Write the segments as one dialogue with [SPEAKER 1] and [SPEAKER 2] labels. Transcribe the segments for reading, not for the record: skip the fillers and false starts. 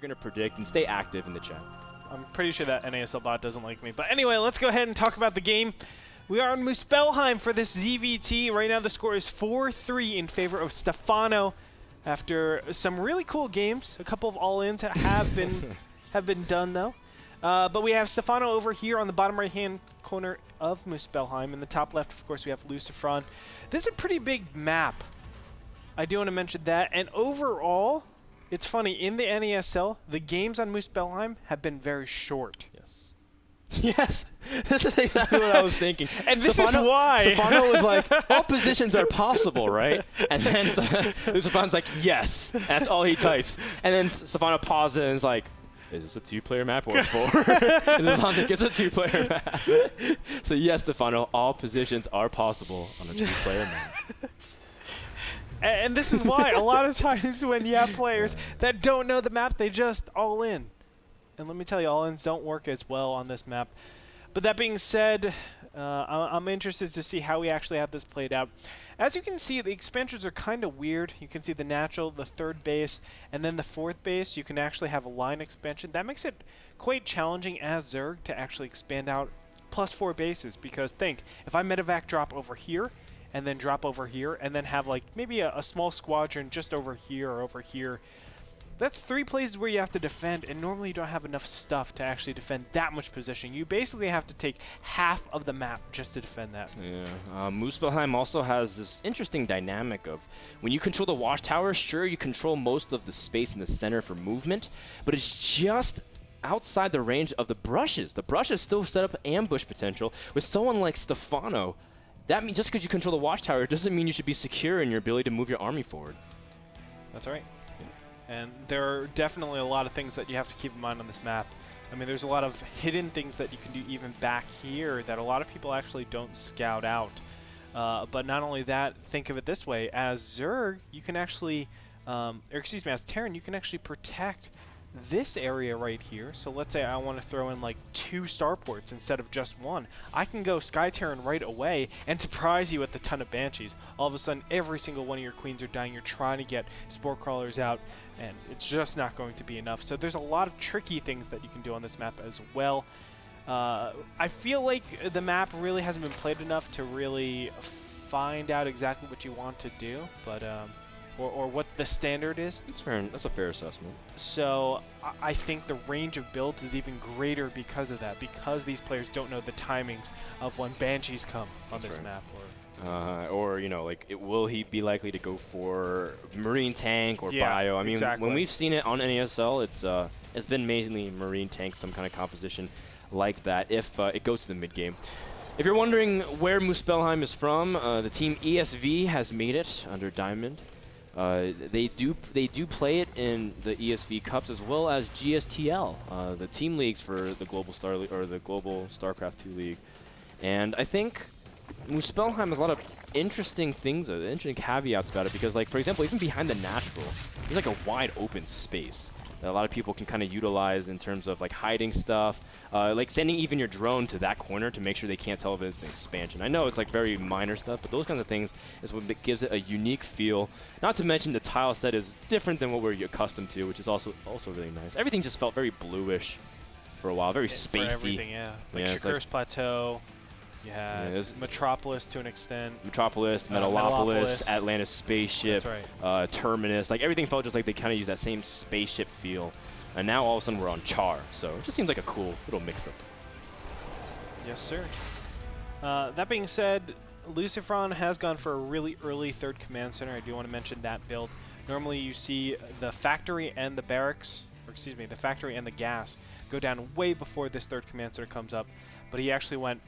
[SPEAKER 1] you're going to predict, and stay active in the chat.
[SPEAKER 2] I'm pretty sure that NASL bot doesn't like me. But anyway, let's go ahead and talk about the game. We are in Muspelheim for this ZVT. Right now the score is 4-3 in favor of Stephano after some really cool games. A couple of all-ins have been done though. But we have Stephano over here on the bottom right-hand corner of Muspelheim. In the top left, of course, we have Lucifron. This is a pretty big map. I do want to mention that. And overall, it's funny, in the NASL, the games on Muspelheim have been very short.
[SPEAKER 1] Yes. Yes, this is exactly what I was thinking. And this is why. Stephano was like, all positions are possible, right? And then Lucifron's like, yes. That's all he types. And then Stephano pauses and is like, is this a two-player map or a four? And Lucifron's like, it's a two-player map. So yes, Stephano, all positions are possible on a two-player map.
[SPEAKER 2] And this is why a lot of times when you have players that don't know the map, they just all in. And let me tell you, all-ins don't work as well on this map. But that being said, I'm interested to see how we actually have this played out. As you can see, the expansions are kind of weird. You can see the natural, the third base, and then the fourth base. You can actually have a line expansion. That makes it quite challenging as Zerg to actually expand out +4 bases. Because think, if I medevac drop over here, and then drop over here, and then have like maybe a small squadron just over here or over here, that's 3 places where you have to defend, and normally you don't have enough stuff to actually defend that much position. You basically have to take half of the map just to defend that.
[SPEAKER 1] Yeah. Muspelheim also has this interesting dynamic of when you control the watchtower, sure, you control most of the space in the center for movement, but it's just outside the range of the brushes. The brushes still set up ambush potential. With someone like Stephano, that means just because you control the watchtower doesn't mean you should be secure in your ability to move your army forward.
[SPEAKER 2] That's right. And there are definitely a lot of things that you have to keep in mind on this map. I mean, there's a lot of hidden things that you can do even back here that a lot of people actually don't scout out. But not only that, think of it this way. As Zerg, you can actually, or excuse me, as Terran, you can actually protect this area right here. So let's say I want to throw in like 2 starports instead of just 1. I can go Sky Terran right away and surprise you with a ton of Banshees. All of a sudden, every single one of your queens are dying. You're trying to get Spore Crawlers out, and it's just not going to be enough. So there's a lot of tricky things that you can do on this map as well. I feel like the map really hasn't been played enough to really find out exactly what you want to do, but or what the standard is.
[SPEAKER 1] That's fair. That's a fair assessment.
[SPEAKER 2] So I think the range of builds is even greater because of that, because these players don't know the timings of when Banshees come on this map.
[SPEAKER 1] Or you know, like, will he be likely to go for Marine Tank or Bio? I mean, when we've seen it on NASL, it's been mainly Marine Tank, some kind of composition like that, if it goes to the mid-game. If you're wondering where Muspelheim is from, the team ESV has made it under Diamond. They do play it in the ESV Cups as well as GSTL, the team leagues for the Global StarCraft 2 League. And I think Muspelheim has a lot of interesting things, interesting caveats about it, because, like, for example, even behind the natural, there's like a wide open space that a lot of people can kind of utilize in terms of like hiding stuff, like sending even your drone to that corner to make sure they can't tell if it's an expansion. I know it's like very minor stuff, but those kinds of things is what gives it a unique feel. Not to mention the tile set is different than what we're accustomed to, which is also really nice. Everything just felt very bluish for a while, very spacey.
[SPEAKER 2] For everything, yeah. Like Shakur's Plateau. You had Metropolis to an extent.
[SPEAKER 1] Metropolis, Metalopolis, Atlantis Spaceship, Terminus. Like, everything felt just like they kind of used that same spaceship feel. And now all of a sudden we're on Char. So it just seems like a cool little mix-up.
[SPEAKER 2] Yes, sir. That being said, Lucifron has gone for a really early 3rd command center. I do want to mention that build. Normally you see the factory and the barracks, or excuse me, the factory and the gas go down way before this 3rd command center comes up. But he actually went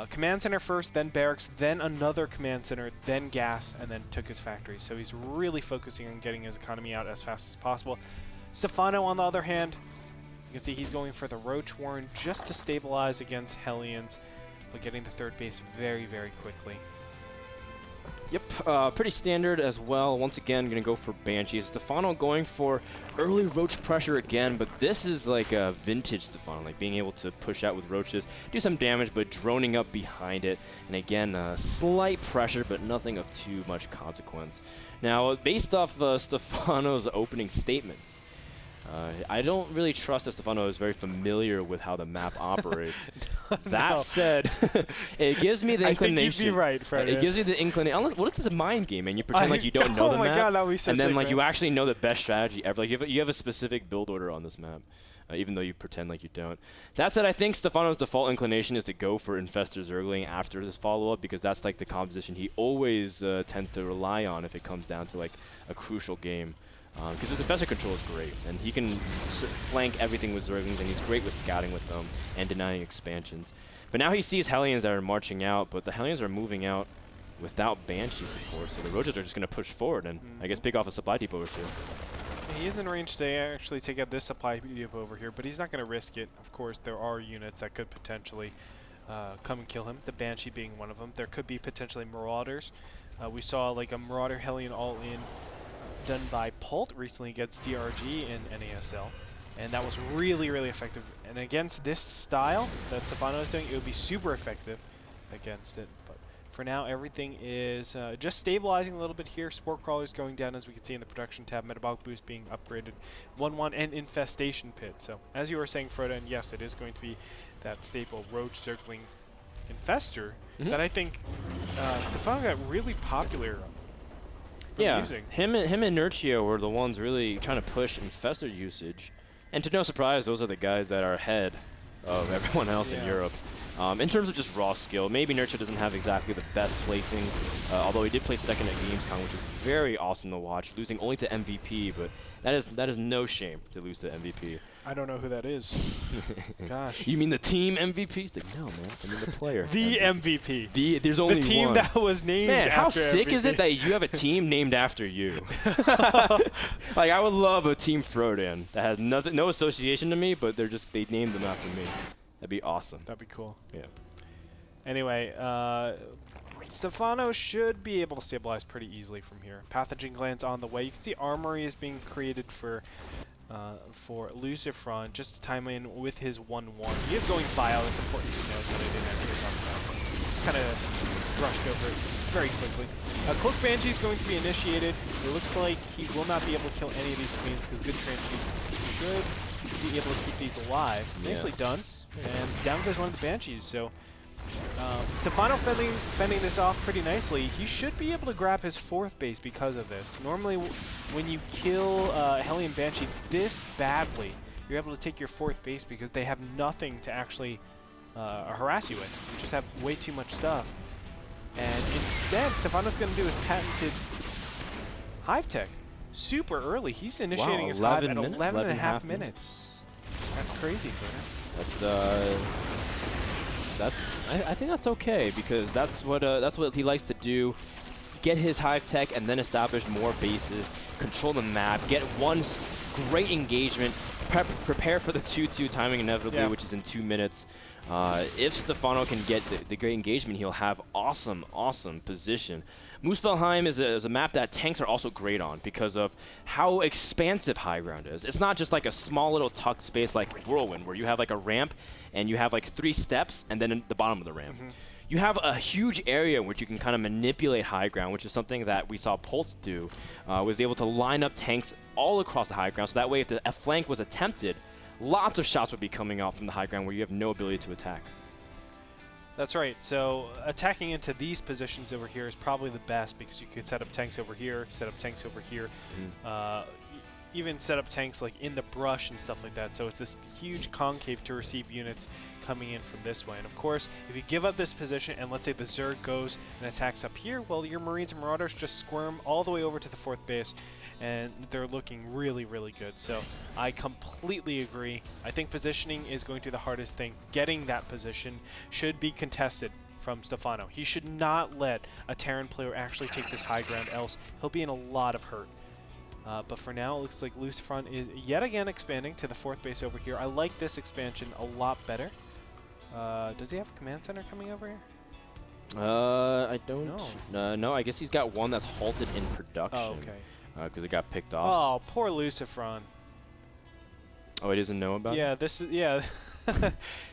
[SPEAKER 2] command center first, then barracks, then another command center, then gas, and then took his factory. So he's really focusing on getting his economy out as fast as possible. Stephano, on the other hand, you can see he's going for the Roach Warren just to stabilize against Hellions, but getting the 3rd base very, very quickly.
[SPEAKER 1] Yep, pretty standard as well. Once again, going to go for Banshees. Stephano going for early Roach pressure again, but this is like a vintage Stephano, like being able to push out with Roaches, do some damage, but droning up behind it. And again, slight pressure, but nothing of too much consequence. Now, based off Stephano's opening statements, I don't really trust that Stephano is very familiar with how the map operates. That said, it gives me the inclination.
[SPEAKER 2] I think you'd be right, Fred.
[SPEAKER 1] It gives you the inclination. Unless, what if it's a mind game and you pretend like you don't know the map?
[SPEAKER 2] Oh my god, that would be so
[SPEAKER 1] and then
[SPEAKER 2] sick,
[SPEAKER 1] like
[SPEAKER 2] man.
[SPEAKER 1] you actually know the best strategy ever. Like you have a specific build order on this map. Even though you pretend like you don't. That said, I think Stephano's default inclination is to go for Infestor Zergling after his follow-up because that's like the composition he always tends to rely on if it comes down to like a crucial game. Because his Infestor control is great, and he can flank everything with Zerglings, and he's great with scouting with them and denying expansions. But now he sees Hellions that are marching out, but the Hellions are moving out without Banshee support, so the Roaches are just going to push forward and I guess pick off a supply depot or two.
[SPEAKER 2] He is in range to actually take out this supply depot over here, but he's not going to risk it. Of course, there are units that could potentially come and kill him, the Banshee being one of them. There could be potentially Marauders. We saw like a Marauder Hellion all-in done by Pult recently against DRG in NASL, and that was really, really effective. And against this style that Stephano is doing, it would be super effective against it. But for now, everything is just stabilizing a little bit here. Sport Crawlers going down, as we can see in the production tab. Metabolic Boost being upgraded. 1-1 and Infestation Pit. So, as you were saying, Froda, and yes, it is going to be that staple Roach Zergling Infestor that I think Stephano got really popular using.
[SPEAKER 1] Him and Nurchio were the ones really trying to push Infestor usage. And to no surprise, those are the guys that are ahead of everyone else in Europe. In terms of just raw skill, maybe Nurchio doesn't have exactly the best placings, although he did place second at Gamescom, which was very awesome to watch, losing only to MVP, but that is no shame to lose to MVP.
[SPEAKER 2] I don't know who that is. Gosh.
[SPEAKER 1] You mean the team MVP? It's like, no, man. I mean the player.
[SPEAKER 2] The MVP.
[SPEAKER 1] There's only
[SPEAKER 2] the team
[SPEAKER 1] one.
[SPEAKER 2] that was named
[SPEAKER 1] Man,
[SPEAKER 2] after
[SPEAKER 1] how sick
[SPEAKER 2] MVP.
[SPEAKER 1] is it that you have a team named after you? Like, I would love a Team Frodan that has no association to me, but they named them after me. That'd be awesome.
[SPEAKER 2] That'd be cool.
[SPEAKER 1] Yeah.
[SPEAKER 2] Anyway, Stephano should be able to stabilize pretty easily from here. Pathogen Glands on the way. You can see Armory is being created for Lucifron, just to time in with his 1-1. He is going bio. It's important to note that I didn't actually talk about. Kind of brushed over it very quickly. Cloak Banshee is going to be initiated. It looks like he will not be able to kill any of these queens because good transfuse should be able to keep these alive. Nicely done. And down goes one of the Banshees. So Stephano fending this off pretty nicely. He should be able to grab his 4th base because of this. Normally, when you kill Hellion Banshee this badly, you're able to take your 4th base because they have nothing to actually harass you with. You just have way too much stuff. And instead, Stephano's going to do his patented Hive Tech super early. He's initiating his Hive at 11.5 minutes. That's crazy for him.
[SPEAKER 1] I think that's okay because that's what he likes to do. Get his Hive Tech and then establish more bases, control the map, get one great engagement, prepare for the 2-2 timing inevitably, which is in 2 minutes. If Stephano can get the great engagement, he'll have awesome position. Muspelheim is a map that tanks are also great on because of how expansive high ground is. It's not just like a small little tucked space like Whirlwind where you have like a ramp and you have like 3 steps and then in the bottom of the ramp. You have a huge area which you can kind of manipulate high ground, which is something that we saw Pulse do, was able to line up tanks all across the high ground, so that way if a flank was attempted, lots of shots would be coming out from the high ground where you have no ability to attack.
[SPEAKER 2] That's right. So attacking into these positions over here is probably the best because you could set up tanks over here, set up tanks over here, even set up tanks like in the brush and stuff like that. So it's this huge concave to receive units coming in from this way. And of course, if you give up this position and let's say the Zerg goes and attacks up here, well, your Marines and Marauders just squirm all the way over to the 4th base, and they're looking really, really good. So I completely agree. I think positioning is going to be the hardest thing. Getting that position should be contested from Stephano. He should not let a Terran player actually take this high ground, else he'll be in a lot of hurt. But for now, it looks like Lucifron is yet again expanding to the 4th base over here. I like this expansion a lot better. Does he have a command center coming over here?
[SPEAKER 1] I don't know. No, I guess he's got one that's halted in production.
[SPEAKER 2] Oh, okay.
[SPEAKER 1] Because it got picked off.
[SPEAKER 2] Oh, poor Lucifron.
[SPEAKER 1] Oh, he doesn't know about it?
[SPEAKER 2] This is,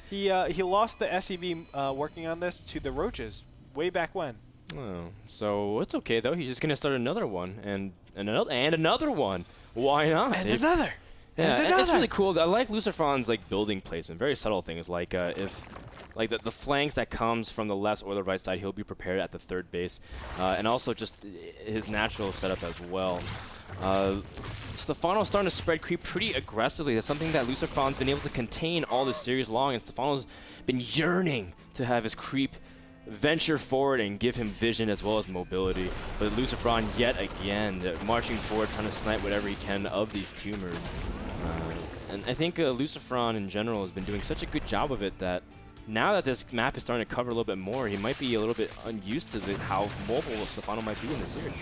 [SPEAKER 2] he lost the SEV working on this to the Roaches way back when.
[SPEAKER 1] Oh, so it's okay though. He's just gonna start another one and another one. Why not?
[SPEAKER 2] And another.
[SPEAKER 1] Yeah, and it's really cool. I like Lucifron's like building placement. Very subtle things like if like the flanks that comes from the left or the right side, he'll be prepared at the third base, and also just his natural setup as well. Stephano's starting to spread creep pretty aggressively. That's something that Lucifron's been able to contain all this series long, and Stephano's been yearning to have his creep venture forward and give him vision as well as mobility. But Lucifron yet again marching forward, trying to snipe whatever he can of these tumors. And I think Lucifron in general has been doing such a good job of it that now that this map is starting to cover a little bit more, he might be a little bit unused to how mobile Stephano might be in this series.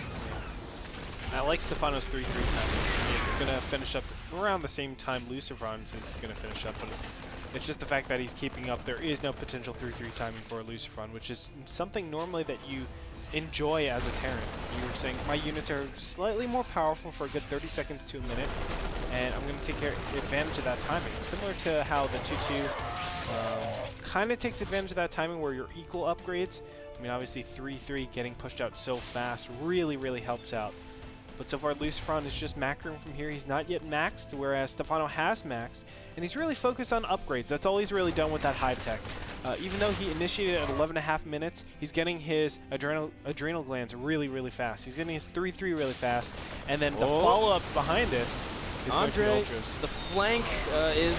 [SPEAKER 2] I like Stephano's 3-3 time. It's going to finish up around the same time Lucifron's is going to finish up. But it's just the fact that he's keeping up. There is no potential 3-3 timing for Lucifron, which is something normally that you enjoy as a Terran. You're saying, my units are slightly more powerful for a good 30 seconds to a minute, and I'm going to take advantage of that timing. Similar to how the 2-2 kind of takes advantage of that timing where you're equal upgrades. I mean, obviously 3-3 getting pushed out so fast really, really helps out. But so far, Lucifron is just macroing from here. He's not yet maxed, whereas Stephano has maxed, and he's really focused on upgrades. That's all he's really done with that high tech. Even though he initiated at 11.5 minutes, he's getting his adrenal glands really, really fast. He's getting his 3-3 really fast, and then the follow-up behind this is
[SPEAKER 1] Andre, the flank is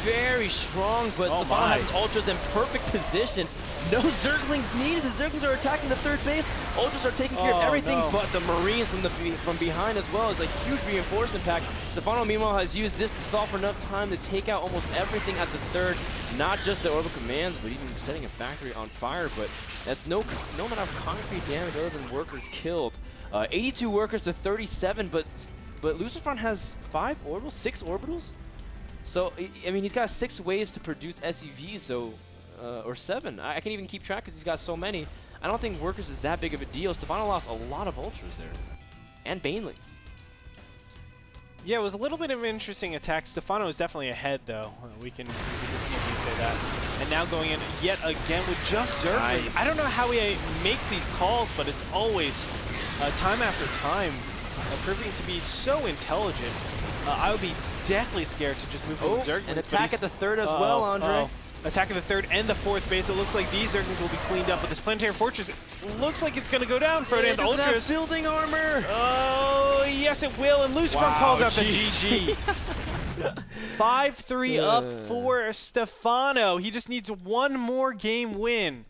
[SPEAKER 1] very strong, but Stephano has his ultras in perfect position. No Zerglings needed. The Zerglings are attacking the third base. Ultras are taking care of everything, but the Marines from behind as well is a huge reinforcement pack. Stephano, meanwhile, has used this to stall for enough time to take out almost everything at the third. Not just the orbital commands, but even setting a factory on fire. But that's no amount of concrete damage other than workers killed. 82 workers to 37, but Lucifron has 6 orbitals. So I mean, he's got 6 ways to produce SUVs. So. Or 7. I can't even keep track because he's got so many. I don't think workers is that big of a deal. Stephano lost a lot of ultras there. And banelings.
[SPEAKER 2] Yeah, it was a little bit of an interesting attack. Stephano is definitely ahead, though. We can easily say that. And now going in yet again with just Zerglings. Nice. I don't know how he makes these calls, but it's always, time after time, proving to be so intelligent. I would be deathly scared to just move with Zerglings.
[SPEAKER 1] An attack at the third as well, Andre.
[SPEAKER 2] Attacking the third and the fourth base. It looks like these Zerglings will be cleaned up, but this planetary fortress looks like it's going to go down. Frodan and Ultras.
[SPEAKER 1] Building armor.
[SPEAKER 2] Oh, yes, it will. And Lucifron calls out the GG. 5-3 up for Stephano. He just needs one more game win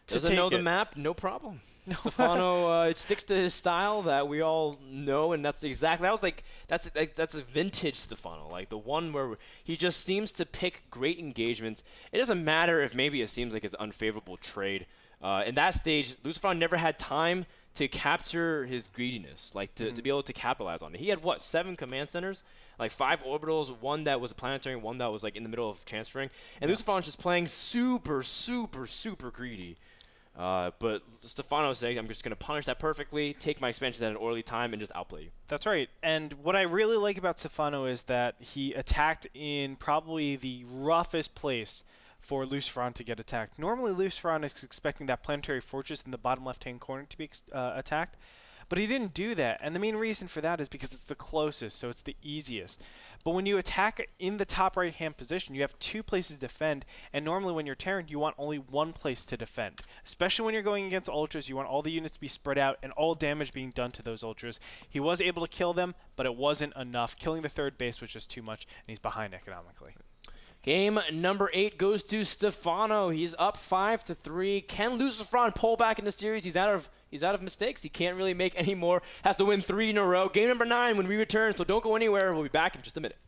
[SPEAKER 2] to
[SPEAKER 1] Doesn't know the map? No problem. Stephano it sticks to his style that we all know, and that's a vintage Stephano, like the one where he just seems to pick great engagements. It doesn't matter if maybe it seems like it's unfavorable trade. In that stage, Lucifron never had time to capture his greediness, like to be able to capitalize on it. He had 7 command centers, like 5 orbitals, 1 that was a planetary, 1 that was like in the middle of transferring, and Lucifron's just playing super, super, super greedy. But Stephano's saying, I'm just going to punish that perfectly, take my expansions at an early time, and just outplay you.
[SPEAKER 2] That's right. And what I really like about Stephano is that he attacked in probably the roughest place for Lucifron to get attacked. Normally, Lucifron is expecting that planetary fortress in the bottom left-hand corner to be attacked, but he didn't do that. And the main reason for that is because it's the closest, so it's the easiest. But when you attack in the top right-hand position, you have 2 places to defend, and normally when you're Terran, you want only 1 place to defend. Especially when you're going against Ultras, you want all the units to be spread out and all damage being done to those Ultras. He was able to kill them, but it wasn't enough. Killing the third base was just too much, and he's behind economically.
[SPEAKER 1] Game number 8 goes to Stephano. He's up 5-3. Can Lucifron pull back in the series? He's out of mistakes. He can't really make any more. Has to win 3 in a row. Game number 9 when we return, so don't go anywhere. We'll be back in just a minute.